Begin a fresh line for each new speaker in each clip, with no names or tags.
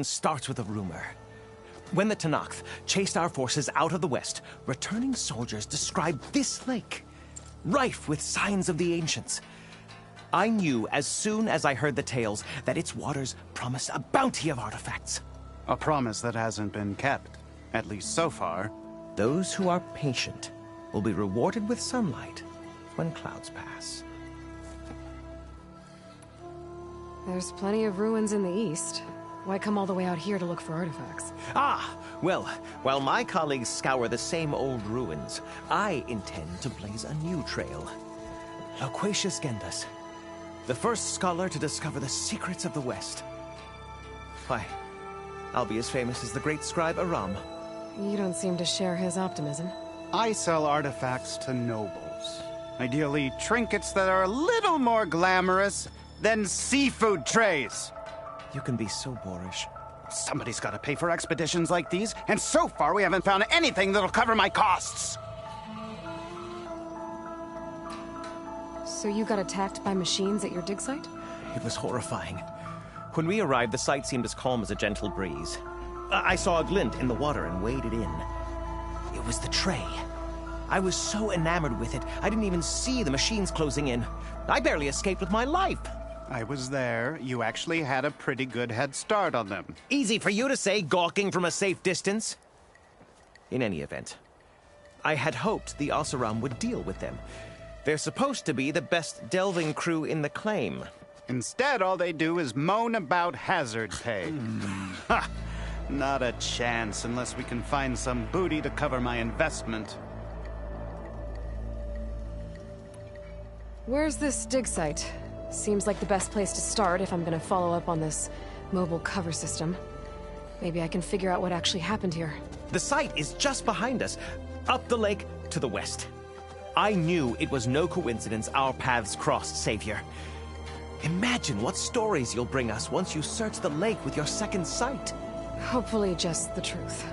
Starts with a rumor. When the Tanakh chased our forces out of the west, returning soldiers described this lake, rife with signs of the ancients. I knew as soon as I heard the tales that its waters promised a bounty of artifacts.
A promise that hasn't been kept, at least so far.
Those who are patient will be rewarded with sunlight when clouds pass.
There's plenty of ruins in the east. Why come all the way out here to look for artifacts?
Ah, well, while my colleagues scour the same old ruins, I intend to blaze a new trail. Loquacious Gendas, the first scholar to discover the secrets of the West. Why, I'll be as famous as the great scribe Aram.
You don't seem to share his optimism.
I sell artifacts to nobles. Ideally, trinkets that are a little more glamorous than seafood trays.
You can be so boorish.
Somebody's got to pay for expeditions like these, and so far we haven't found anything that'll cover my costs.
So you got attacked by machines at your dig site?
It was horrifying. When we arrived, the site seemed as calm as a gentle breeze. I saw a glint in the water and waded in. It was the tray. I was so enamored with it, I didn't even see the machines closing in. I barely escaped with my life.
I was there. You actually had a pretty good head start on them.
Easy for you to say, gawking from a safe distance. In any event, I had hoped the Oseram would deal with them. They're supposed to be the best delving crew in the claim.
Instead, all they do is moan about hazard pay. Ha! Not a chance unless we can find some booty to cover my investment.
Where's this dig site? Seems like the best place to start if I'm gonna follow up on this mobile cover system. Maybe I can figure out what actually happened here.
The site is just behind us, up the lake to the west. I knew it was no coincidence our paths crossed, Savior. Imagine what stories you'll bring us once you search the lake with your second sight.
Hopefully just the truth.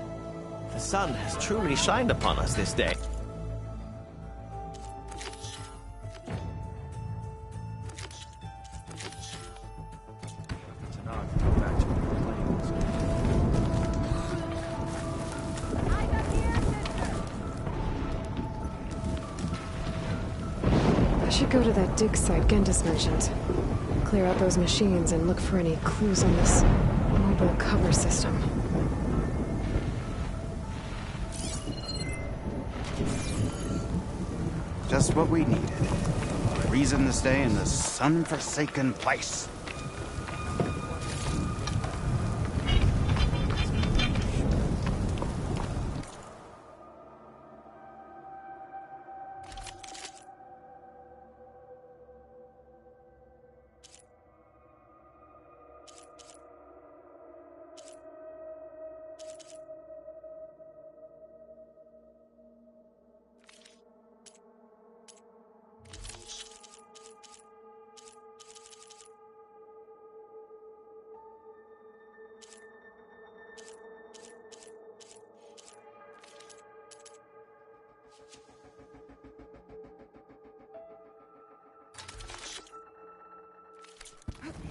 The sun has truly shined upon us this day.
I should go to that dig site Gendas mentioned. Clear out those machines and look for any clues on this mobile cover system.
Just what we needed. A reason to stay in this sun-forsaken place.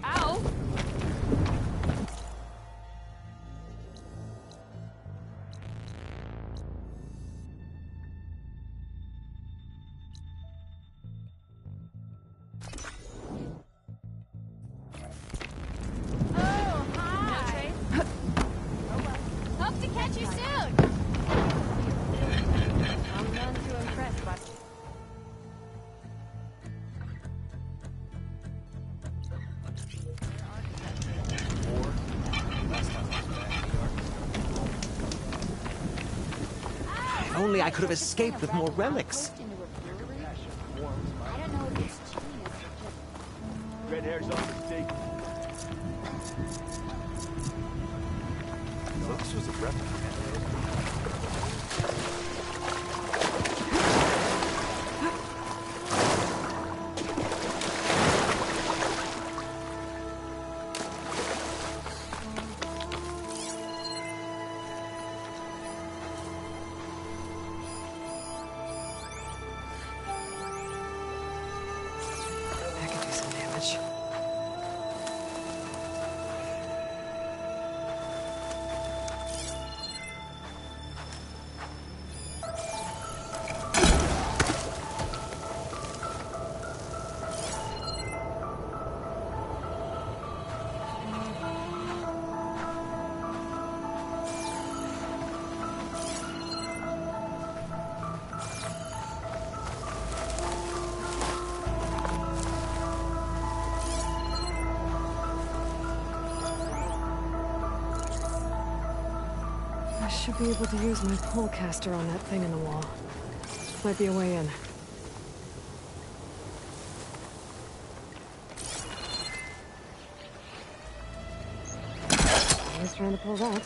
Ow!
Oh, hi! Hope to catch you soon! I'm none too impressed by...
If only I could have escaped with more relics.
I don't know if it's genius or just...
Red hair's off the steak. So this was a replica.
That could do some damage. should be able to use my polecaster on that thing in the wall. Might be a way in. I was trying to pull that.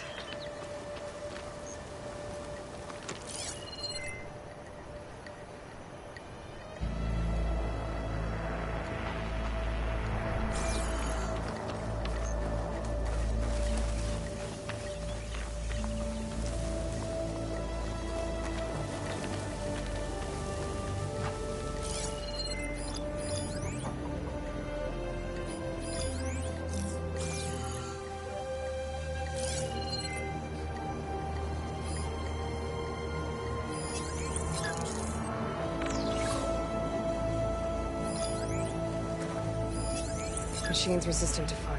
Machine's resistant to fire.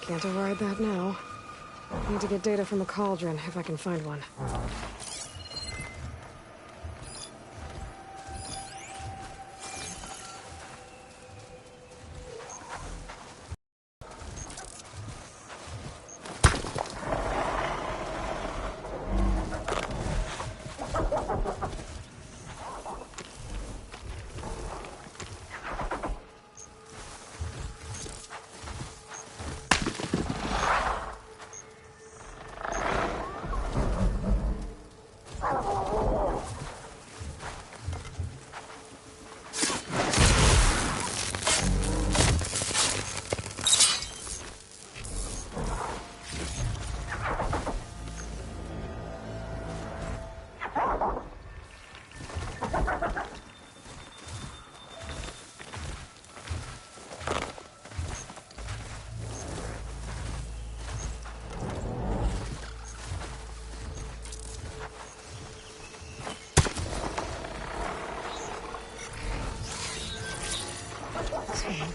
Can't override that now. Need to get data from a cauldron, if I can find one.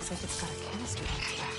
Looks like it's got a canister on its back.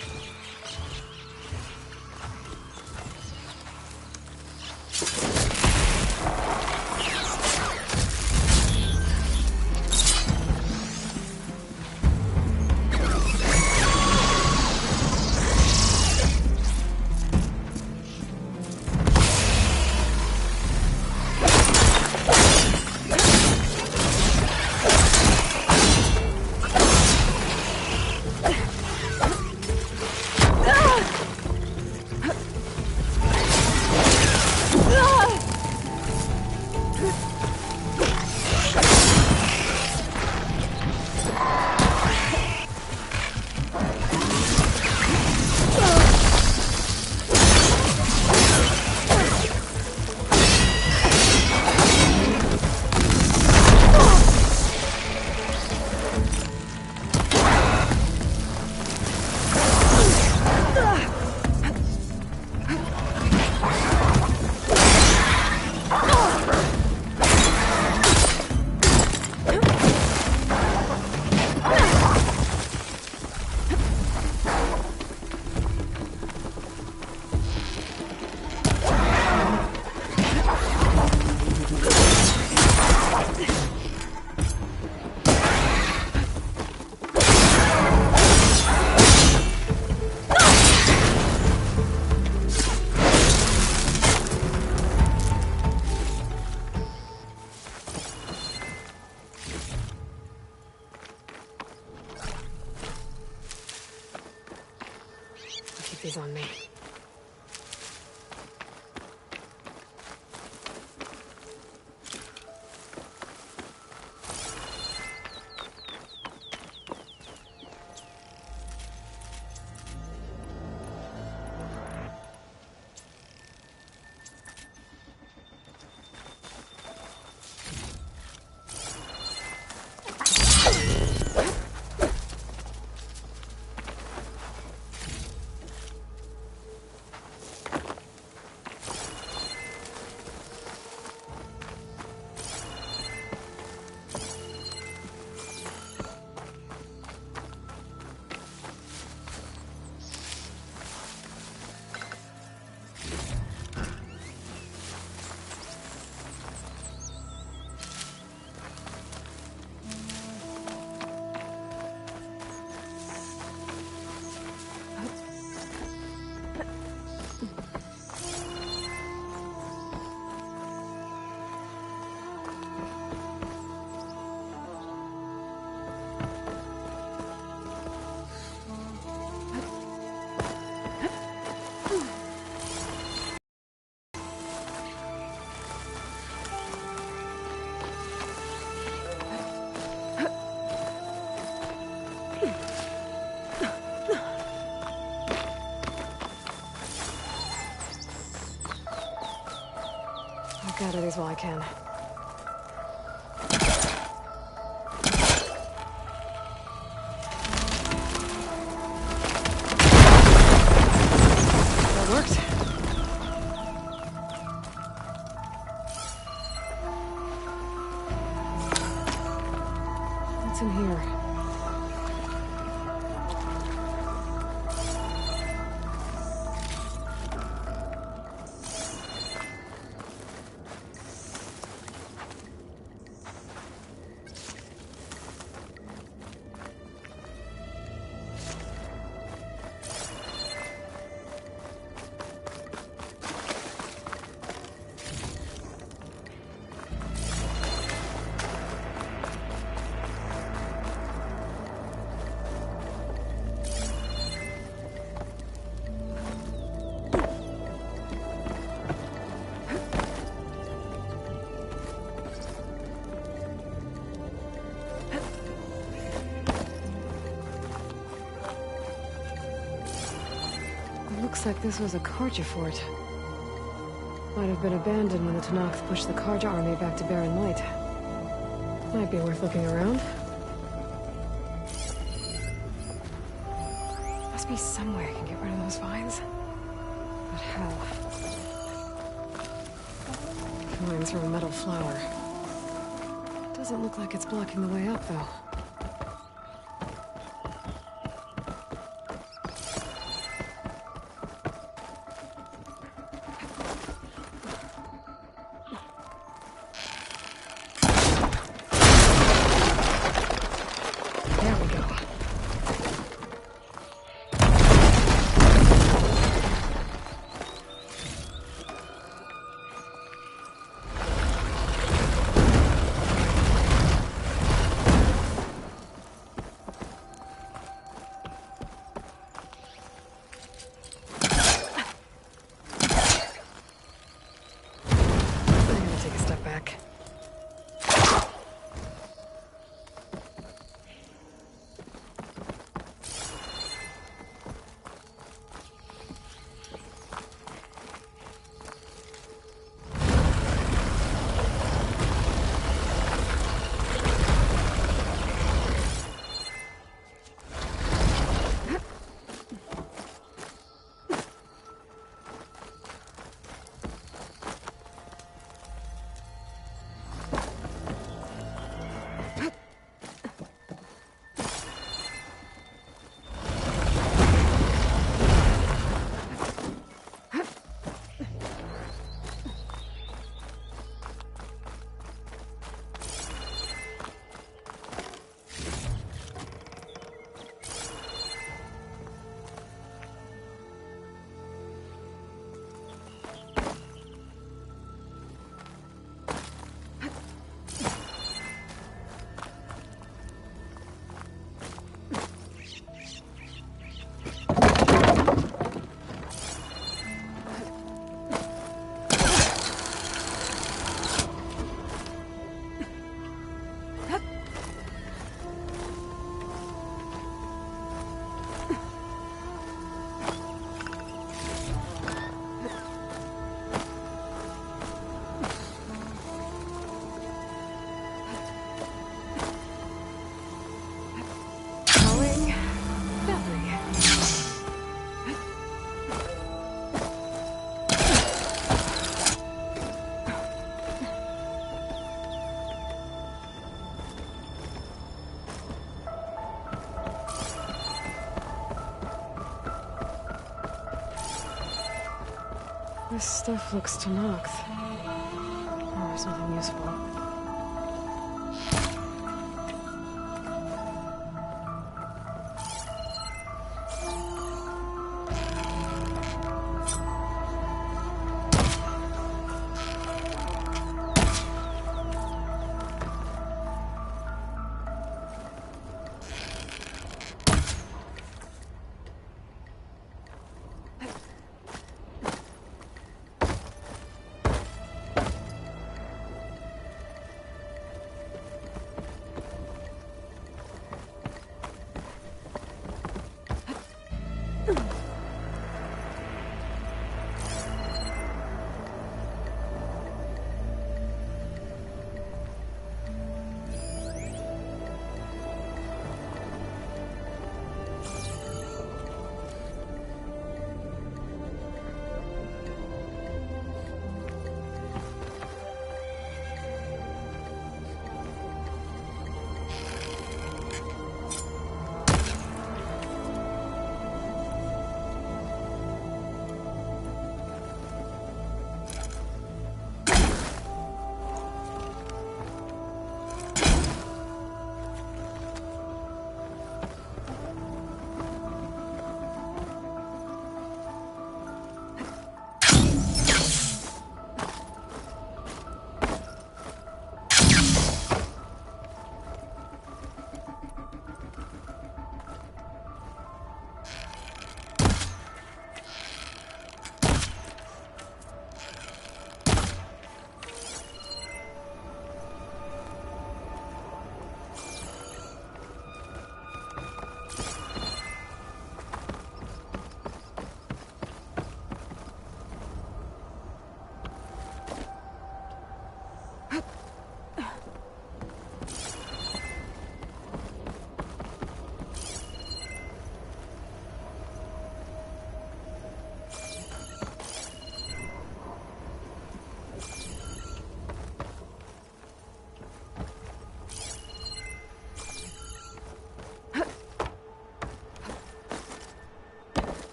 Keep these on me. scatter these while I can. That worked. What's in here? Looks like this was a Karja fort. Might have been abandoned when the Tenakth pushed the Karja army back to Barren Light. Might be worth looking around. Must be some way I can get rid of those vines. But how? Vines from a metal flower. Doesn't look like it's blocking the way up, though. This stuff looks Tenakth. Oh, there's nothing useful.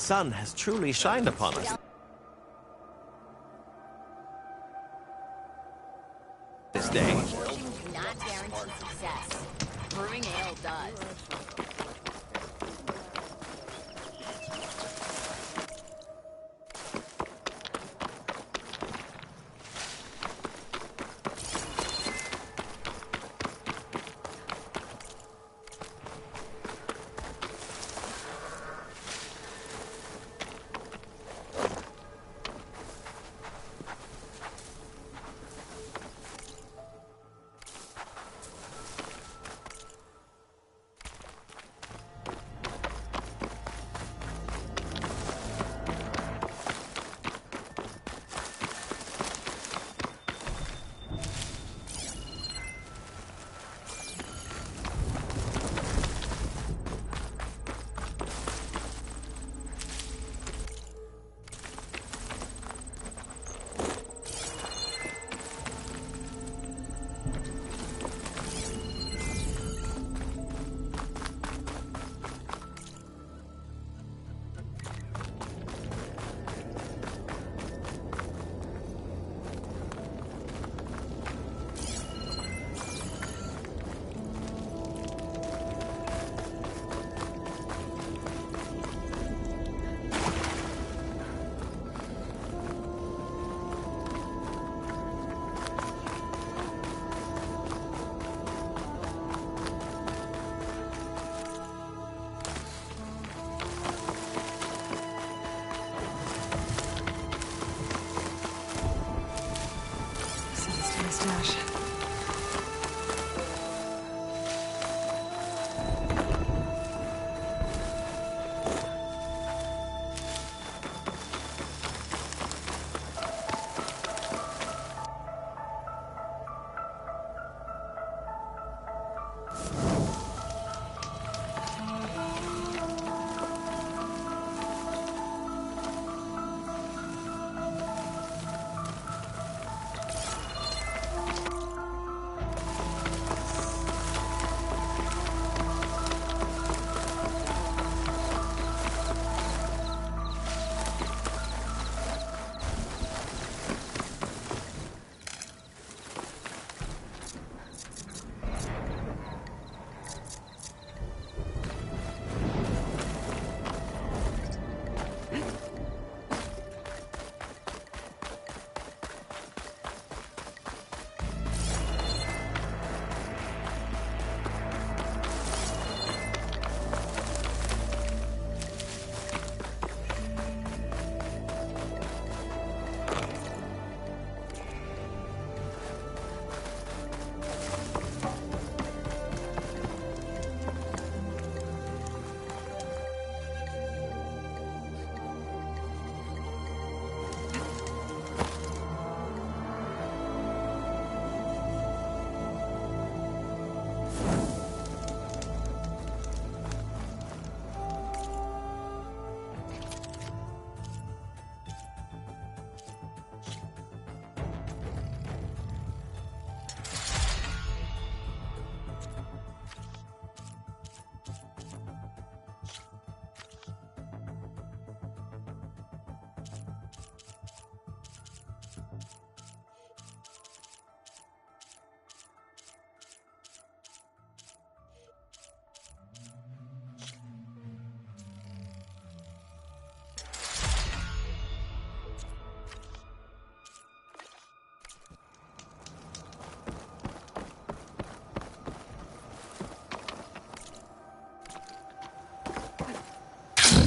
sun has truly shined upon us this day.
Fortune do not guarantee success. Brewing ale does.
Stash.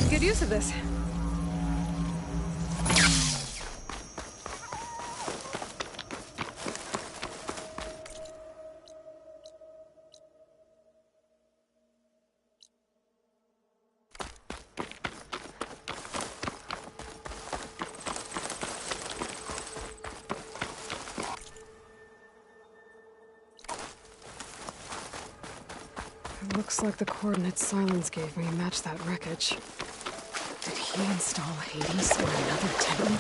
Good use of this. It looks like the coordinates Silence gave me match that wreckage. Did he install Hades or another Titan?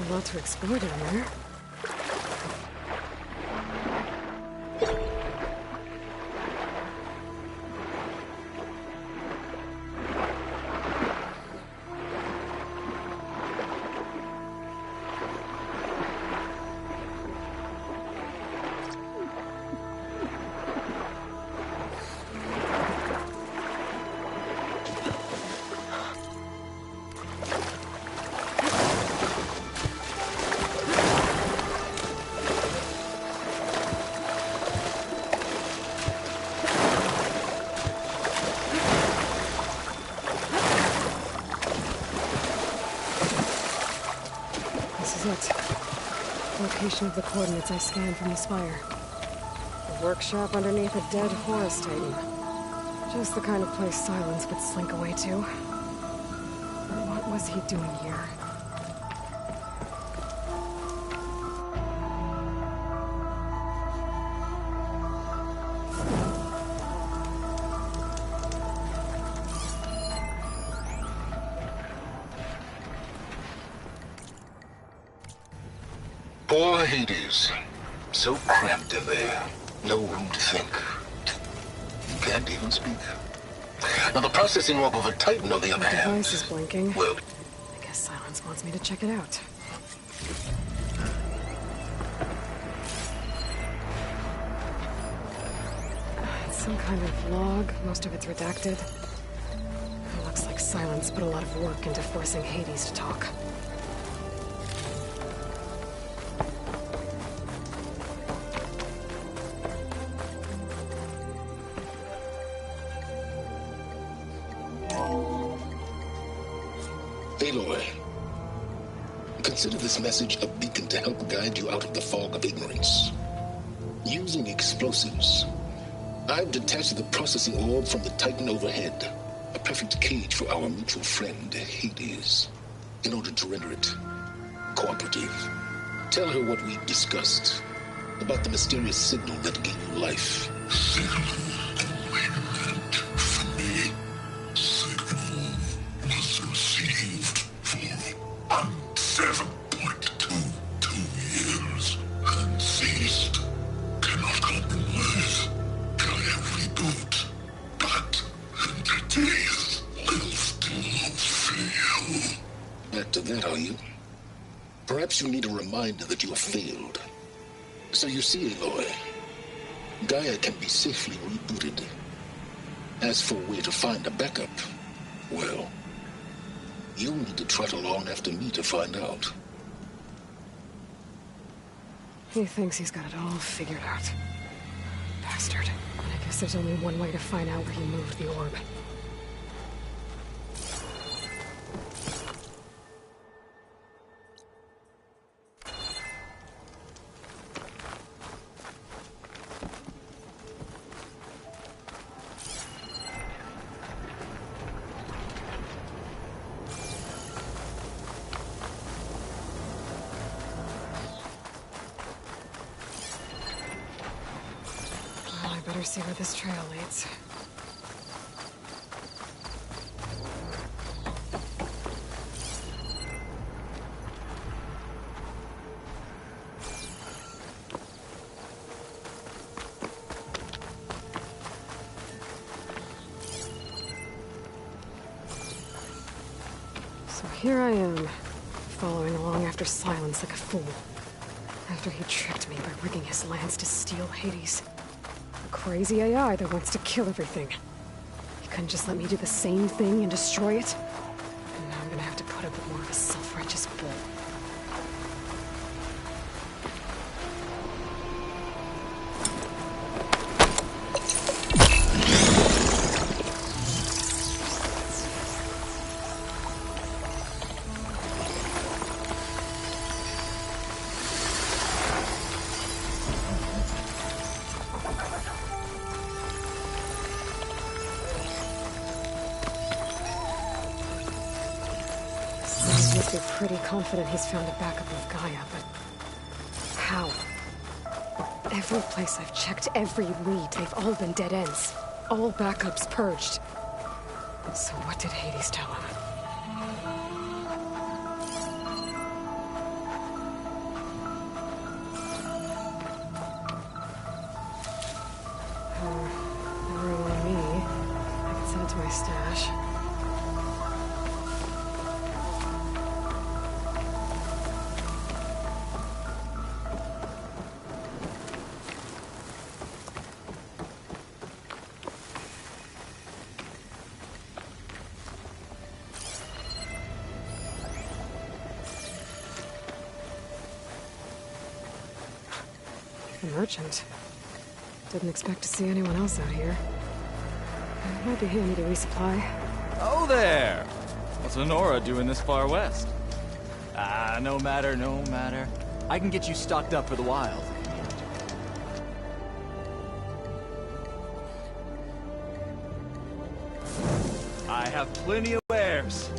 A lot to explore down there. Location of the coordinates I scanned from the spire. A workshop underneath a dead Horus Titan. Just the kind of place Silence would slink away to. But what was he doing here?
Poor Hades. So cramped in there. No room to think. You can't even speak. Now the processing orb of a Titan, on the other hand...
The device is blinking.
Well...
I guess Silence wants me to check it out. It's some kind of log. Most of it's redacted. It looks like Silence put a lot of work into forcing Hades to talk.
Aloy, consider this message a beacon to help guide you out of the fog of ignorance. Using explosives, I've detached the processing orb from the Titan overhead, a perfect cage for our mutual friend, Hades, in order to render it cooperative. Tell her what we discussed about the mysterious signal that gave you life. Perhaps you need a reminder that you have failed. So you see, Aloy, Gaia can be safely rebooted. As for where to find a backup, well, you'll need to trot along after me to find out.
He thinks he's got it all figured out. Bastard. And I guess there's only one way to find out where he moved the orb. Better see where this trail leads. So here I am, following along after Silence like a fool. After he tricked me by rigging his lance to steal Hades. Crazy AI that wants to kill everything. He couldn't just let me do the same thing and destroy it? And now I'm gonna have to put up with more of a self-righteous bull. Pretty confident he's found a backup of Gaia, but how? Every place I've checked, every lead, they've all been dead ends. All backups purged. So what did Hades tell him? The merchant. Didn't expect to see anyone else out here. It might be handy to resupply.
Oh there! What's Honora doing this far west? No matter, no matter. I can get you stocked up for the wild. I have plenty of wares.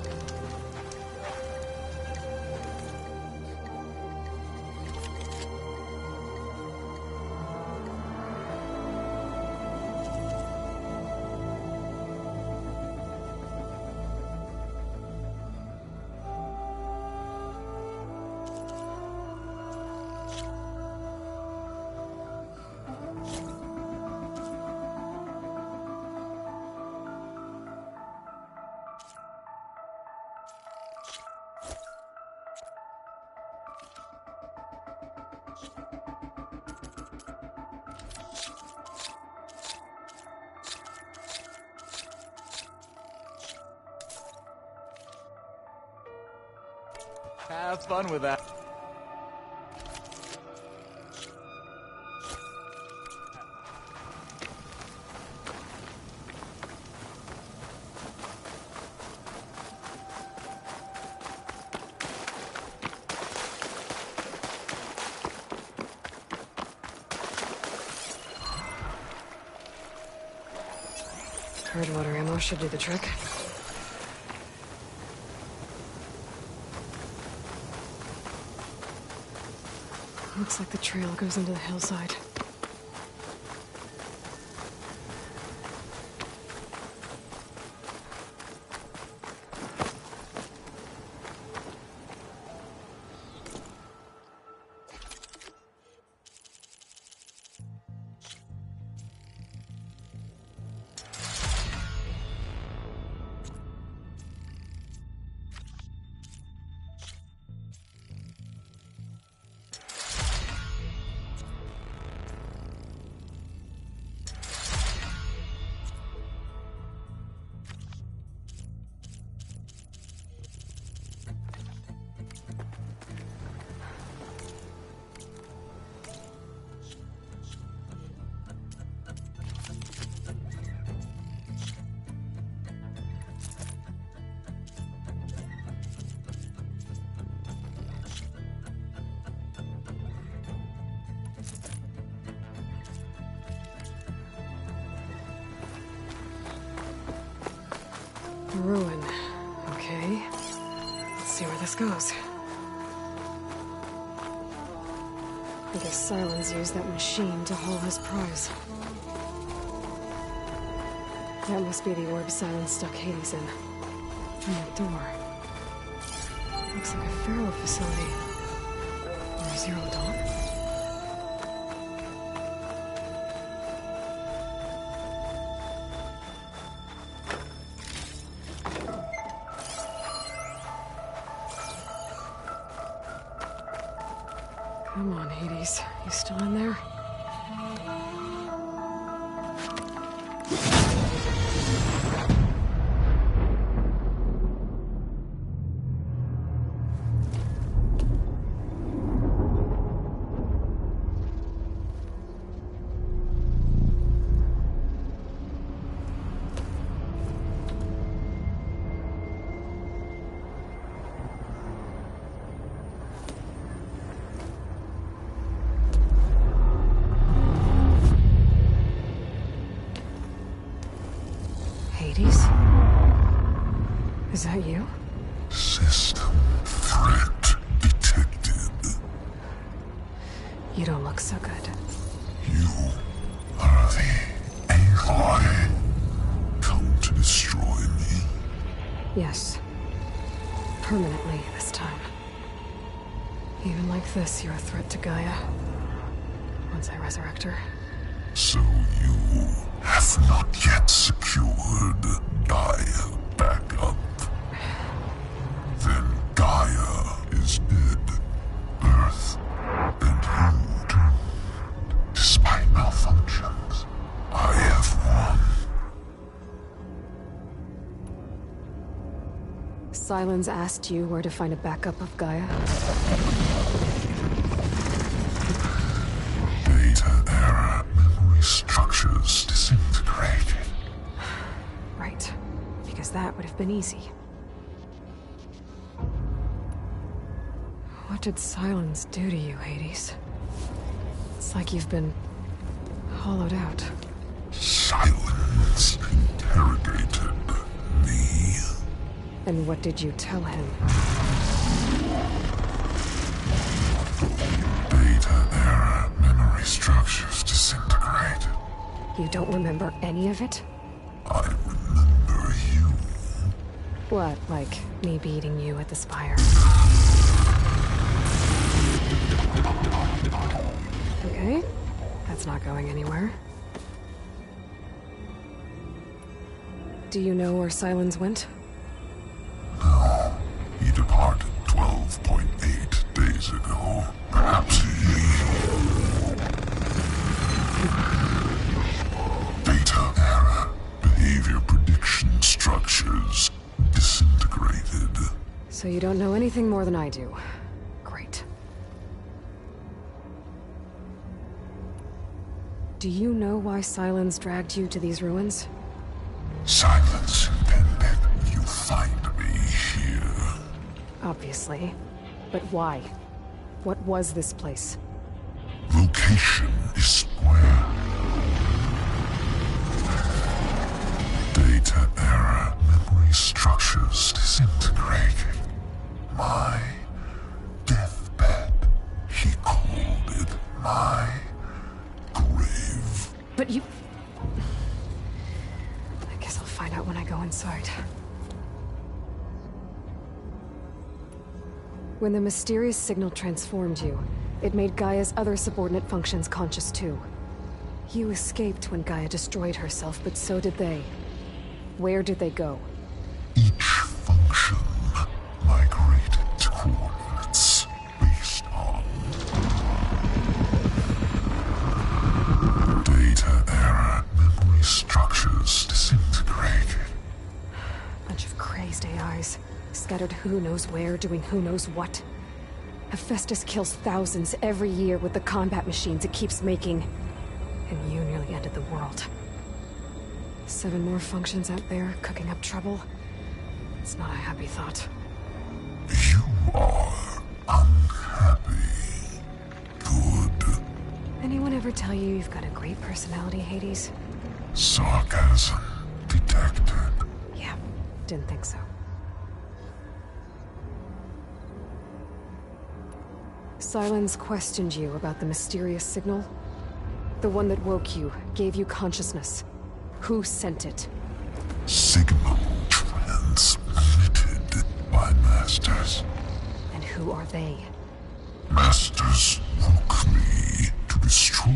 Have fun with that.
Hardwater ammo should do the trick. Looks like the trail goes into the hillside. Ruin. Okay. Let's see where this goes. I guess Silence used that machine to haul his prize. That must be the orb Silence stuck Hades in. And that door. Looks like a Pharaoh facility. Or Zero Dawn. Come on, Hades. You still in there? Hades? Is that you?
System threat detected.
You don't look so good.
You are the AI come to destroy me.
Yes. Permanently this time. Even like this, you're a threat to Gaia. Once I resurrect her.
So you have not yet secured Gaia back up. Then Gaia is dead. Earth and you too. Despite malfunctions, I have won.
Silence asked you where to find a backup of Gaia?
Data
been easy. What did silence do to you, Hades? It's like you've been hollowed out.
Silence interrogated me.
And what did you tell him?
Data era memory structures disintegrated.
You don't remember any of it?
I remember you.
What, like me beating you at the Spire? Okay, that's not going anywhere. Do you know where Silence went?
No, he departed 12.8 days ago. Perhaps he... Data era behavior prediction structures disintegrated.
So you don't know anything more than I do. Great. Do you know why Silence dragged you to these ruins?
Silence intended you find me here.
Obviously. But why? What was this place?
Location is square. Data era memory structures disintegrating. My deathbed. He called it my grave.
But you... I guess I'll find out when I go inside. When the mysterious signal transformed you, it made Gaia's other subordinate functions conscious too. You escaped when Gaia destroyed herself, but so did they. Where did they go?
Each function migrated to coordinates based on data era memory structures disintegrated.
Bunch of crazed AIs, scattered who knows where, doing who knows what. Hephaestus kills thousands every year with the combat machines it keeps making. And you nearly ended the world. 7 more functions out there, cooking up trouble. It's not a happy thought.
You are unhappy. Good.
Anyone ever tell you you've got a great personality, Hades?
Sarcasm detected.
Yeah, didn't think so. Silence questioned you about the mysterious signal. The one that woke you, gave you consciousness. Who sent it?
Signal transmitted by masters.
And who are they?
Masters woke me to destroy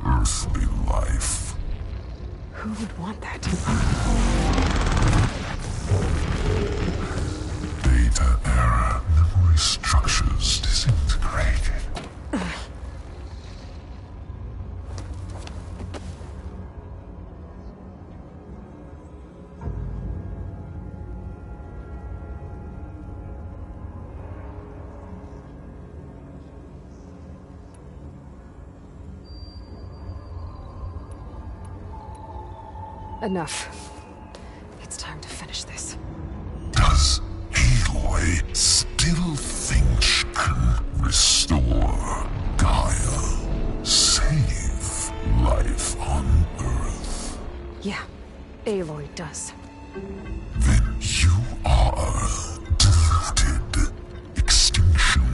earthly life.
Who would want that?
Data era memory structures disintegrated.
Enough. It's time to finish this.
Does Aloy still think she can restore Gaia? Save life on Earth?
Yeah, Aloy does.
Then you are deluded. Extinction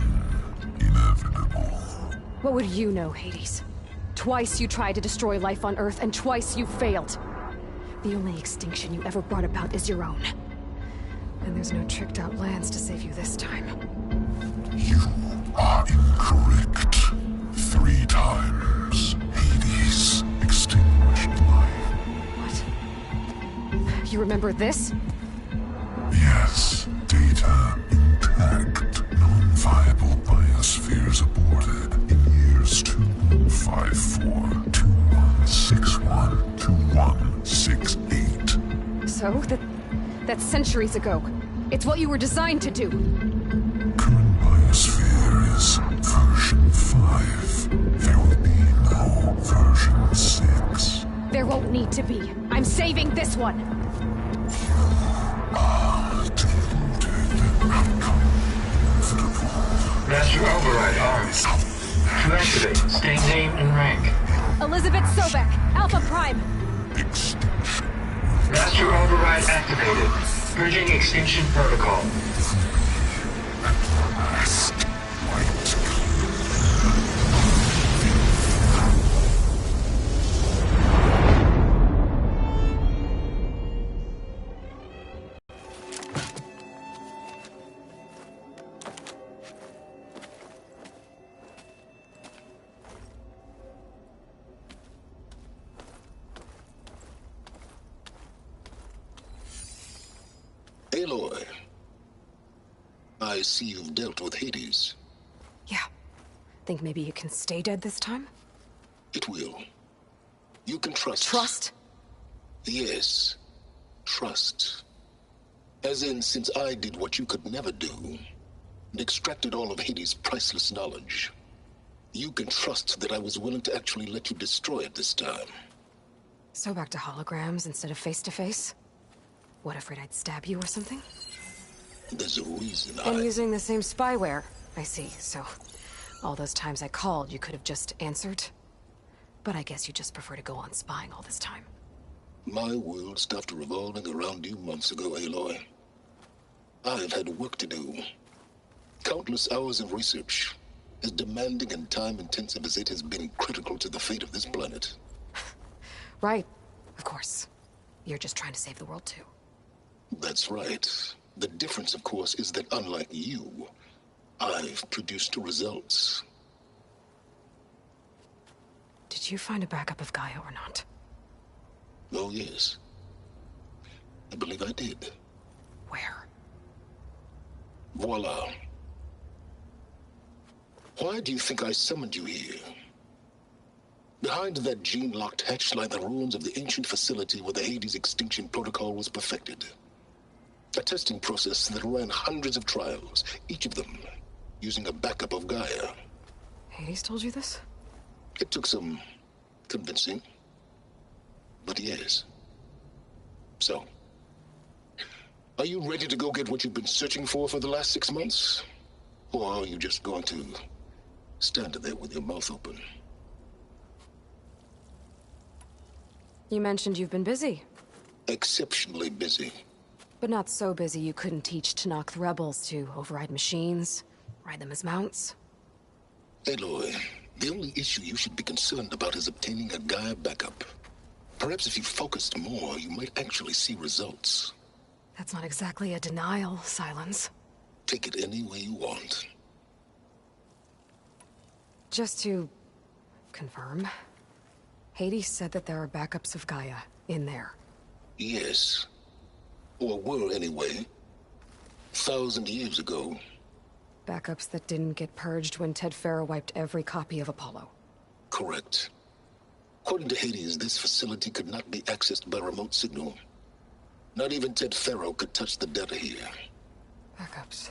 inevitable.
What would you know, Hades? Twice you tried to destroy life on Earth, and twice you failed. The only extinction you ever brought about is your own. And there's no tricked-out lands to save you this time.
You are incorrect. 3 times Hades extinguished life.
What? You remember this?
Yes, data intact. Non-viable biospheres aborted in years 2154, 2161, 2168.
So? That's centuries ago. It's what you were designed to do.
Current biosphere is version 5. There will be no version 6.
There won't need to be. I'm saving this one.
Master override armed. To activate, state name and rank.
Elizabeth Sobek, Alpha Prime.
Extinction.
Master override activated. Purging extinction protocol.
Last light.
Aloy, I see you've dealt with Hades.
Yeah. Think maybe you can stay dead this time?
It will. You can trust.
Trust?
Yes. Trust. As in, since I did what you could never do, and extracted all of Hades' priceless knowledge, you can trust that I was willing to actually let you destroy it this time.
So back to holograms instead of face-to-face? What, afraid I'd stab you or something?
There's a reason
And using the same spyware. I see, so... all those times I called, you could have just answered? But I guess you just prefer to go on spying all this time.
My world stopped revolving around you months ago, Aloy. I've had work to do. Countless hours of research, as demanding and time-intensive as it has been critical to the fate of this planet.
Right, of course. You're just trying to save the world, too.
That's right. The difference, of course, is that unlike you, I've produced results.
Did you find a backup of Gaia or not?
Oh, yes. I believe I did.
Where?
Voila. Why do you think I summoned you here? Behind that gene-locked hatch lie the ruins of the ancient facility where the Hades extinction protocol was perfected. A testing process that ran hundreds of trials, each of them using a backup of Gaia.
Hades told you this?
It took some convincing, but yes. So, are you ready to go get what you've been searching for the last 6 months? Or are you just going to stand there with your mouth open?
You mentioned you've been busy.
Exceptionally busy.
But not so busy you couldn't teach Tanakh the rebels to override machines, ride them as mounts.
Aloy, the only issue you should be concerned about is obtaining a Gaia backup. Perhaps if you focused more, you might actually see results.
That's not exactly a denial, Silence.
Take it any way you want.
Just to confirm, Hades said that there are backups of Gaia in there.
Yes. Or were, anyway. 1,000 years ago.
Backups that didn't get purged when Ted Farrow wiped every copy of Apollo.
Correct. According to Hades, this facility could not be accessed by remote signal. Not even Ted Farrow could touch the data here.
Backups.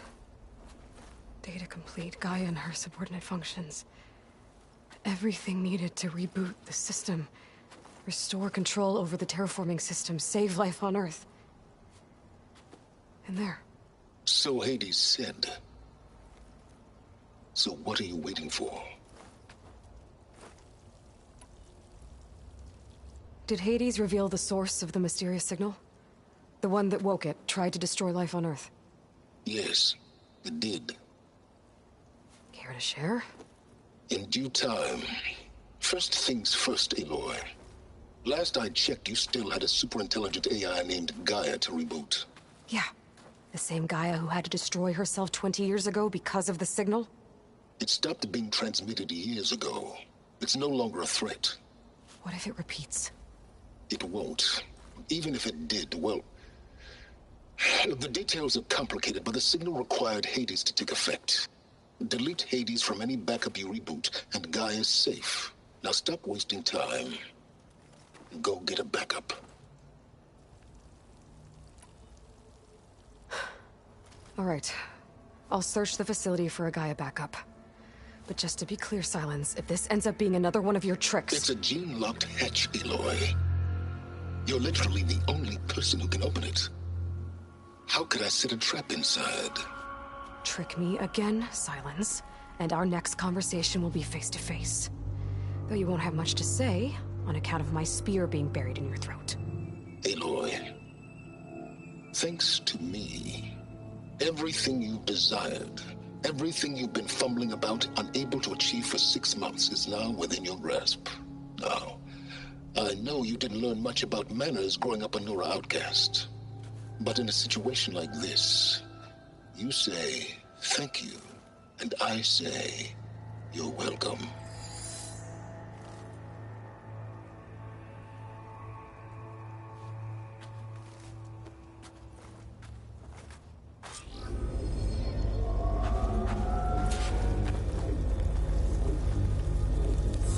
Data complete, Gaia and her subordinate functions. Everything needed to reboot the system. Restore control over the terraforming system, save life on Earth. And there.
So Hades said. So what are you waiting for?
Did Hades reveal the source of the mysterious signal? The one that woke it, tried to destroy life on Earth?
Yes, it did.
Care to share?
In due time. First things first, Aloy. Last I checked, you still had a super-intelligent AI named Gaia to reboot.
Yeah. The same Gaia who had to destroy herself 20 years ago because of the signal?
It stopped being transmitted years ago. It's no longer a threat.
What if it repeats?
It won't. Even if it did, well... The details are complicated, but the signal required Hades to take effect. Delete Hades from any backup you reboot, and Gaia's safe. Now stop wasting time. Go get a backup.
All right. I'll search the facility for a Gaia backup. But just to be clear, Silence, if this ends up being another one of your tricks...
It's a gene-locked hatch, Aloy. You're literally the only person who can open it. How could I set a trap inside?
Trick me again, Silence, and our next conversation will be face to face. Though you won't have much to say, on account of my spear being buried in your throat.
Aloy, thanks to me, everything you've desired, everything you've been fumbling about, unable to achieve for 6 months, is now within your grasp. Now, I know you didn't learn much about manners growing up a Nora outcast. But in a situation like this, you say, thank you, and I say, you're welcome.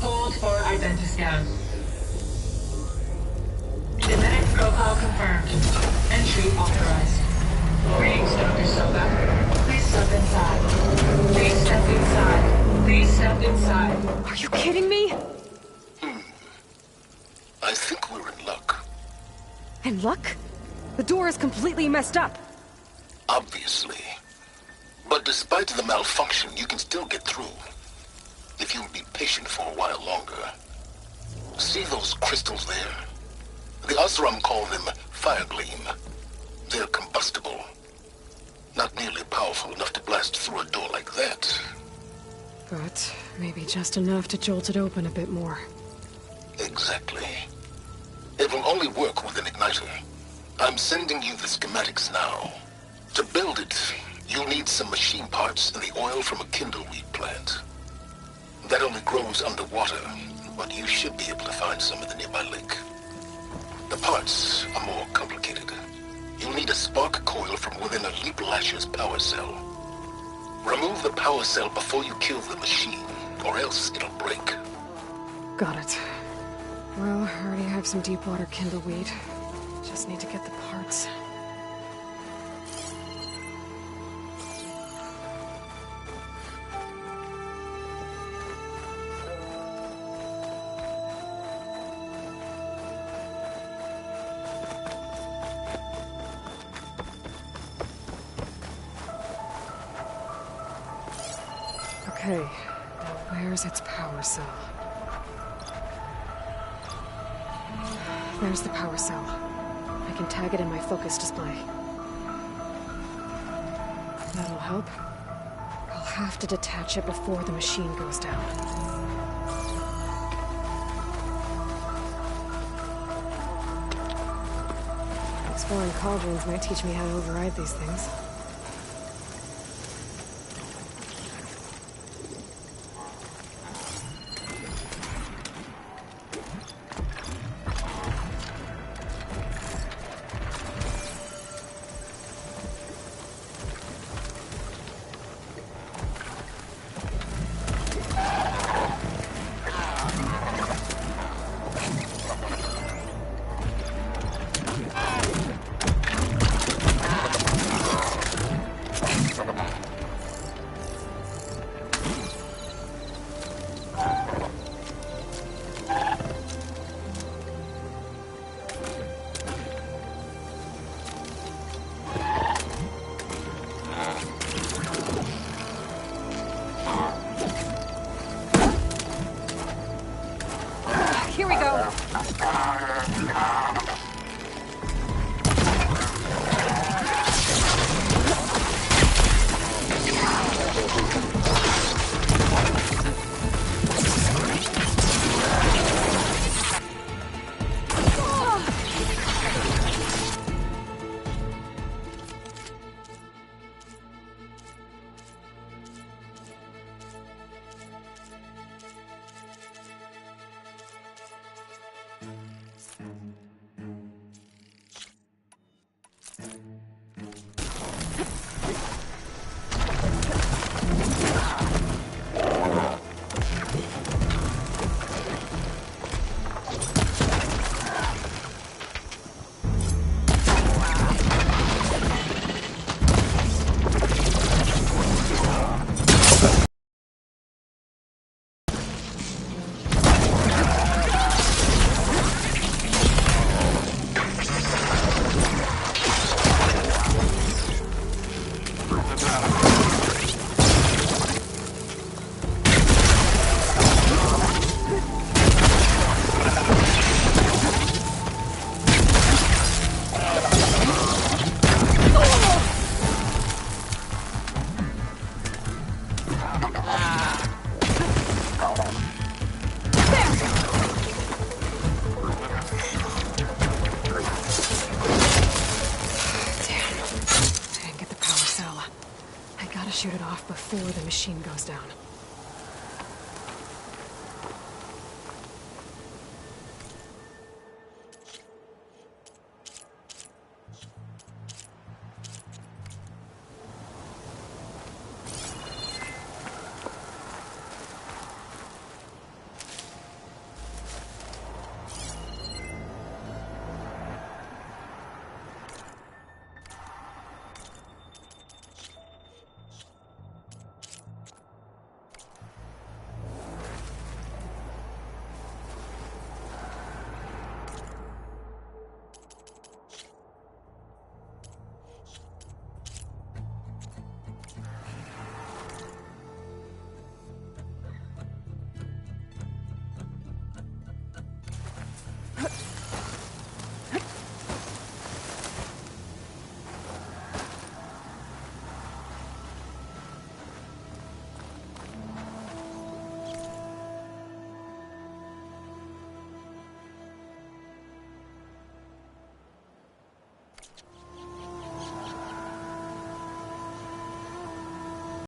Hold for identiscan. Genetic profile confirmed. Entry authorized. Greetings, Dr. Soka. Please step inside. Please step inside. Please step inside.
Are you kidding me?
I think we're in luck.
In luck? The door is completely messed up.
Obviously. But despite the malfunction, you can still get through. If you'll be patient for a while longer. See those crystals there? The Oseram call them fire gleam. They're combustible. Not nearly powerful enough to blast through a door like that.
But maybe just enough to jolt it open a bit more.
Exactly. It will only work with an igniter. I'm sending you the schematics now. To build it, you'll need some machine parts and the oil from a kindleweed plant. That only grows underwater, but you should be able to find some in the nearby lake. The parts are more complicated. You'll need a spark coil from within a Leap Lasher's power cell. Remove the power cell before you kill the machine, or else it'll break.
Got it. Well, I already have some deep water kindleweed. Just need to get the parts. Okay, now where's its power cell? There's the power cell. I can tag it in my focus display. That'll help. I'll have to detach it before the machine goes down. Exploring cauldrons might teach me how to override these things. Here we go. shoot it off before the machine goes down.